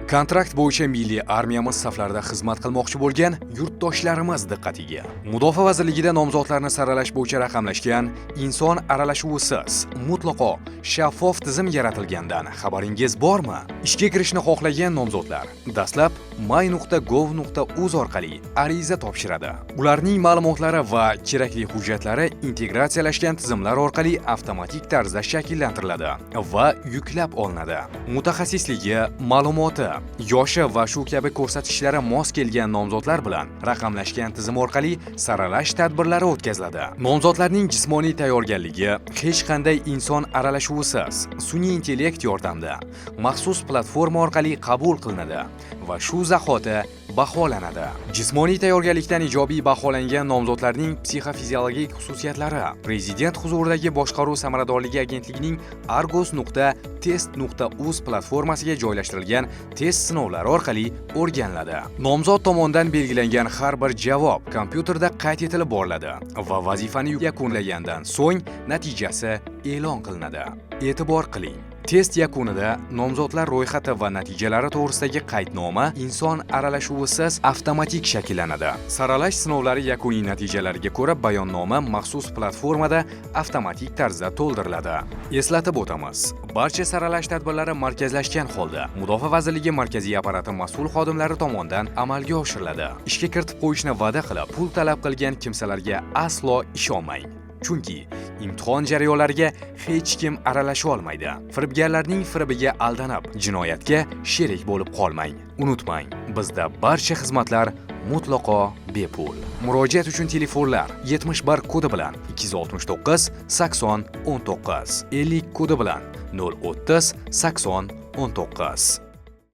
Kontrakt bo'yicha milliy armiyamiz saflarida xizmat qilmoqchi bo'lgan yurtdoshlarimiz diqqatiga. Mudofaa vazirligida nomzodlarni saralash bo'yicha raqamlashgan inson aralashuvisiz, mutlaqo shaffof tizim yaratilgandan xabaringiz bormi? Ishga kirishni xohlagan nomzodlar dastlab may.gov.uz orqali ariza topshiradi. Ularning ma'lumotlari va kerakli hujjatlari integratsiyalashgan tizimlar orqali avtomatik tarzda shakllantiriladi va yuklab olinadi. Mutaxassisligi, ma'lumoti, yoshi va shu kabi ko'rsatkichlari mos kelgan nomzodlar bilan raqamlashgan tizim orqali saralash tadbirlari o'tkaziladi. Nomzodlarning jismoniy tayyorgarligi hech qanday inson aralashuvisiz, sun'iy intellekt yordamida maxsus platforma orqali qabul qilinadi va shu zahoti baholanadi. Jismoniy tayyorgarlikdan ijobiy baholangan nomzodlarning psixofiziologik xususiyatlari Prezident huzuridagi boshqaruv samaradorligi agentligining argos.test.uz platformasiga joylashtirilgan test sinovlari orqali o'rganiladi. Nomzod tomonidan belgilangan har bir javob kompyuterda qayd etilib boriladi va vazifani yakunlagandan so'ng natijasi e'lon qilinadi. E'tibor qiling. Test yakunida nomzodlar ro'yxati va natijalari to'g'risidagi qaydnoma inson aralashuvisiz avtomatik shakllanadi. Saralash sinovlari yakuniy natijalariga ko'ra bayonnoma maxsus platformada avtomatik tarzda to'ldiriladi. Eslatib o'tamiz, barcha saralash tadbirlari markazlashgan holda Mudofaa vazirligi markaziy apparati mas'ul xodimlari tomonidan amalga oshiriladi. Ishga kiritib qo'yishni va'da qilib, pul talab qilgan kimsalarga aslo ishonmang. Chunki imtihon jarayonlariga hech kim aralasha olmaydi. Firibgarlarning firibiga aldanib, jinoyatga sherik bo'lib qolmang. Unutmang, bizda barcha xizmatlar mutlaqo bepul. Murojaat uchun telefonlar 71 kodi bilan 269 80 19, 50 kodi bilan 030 80 19.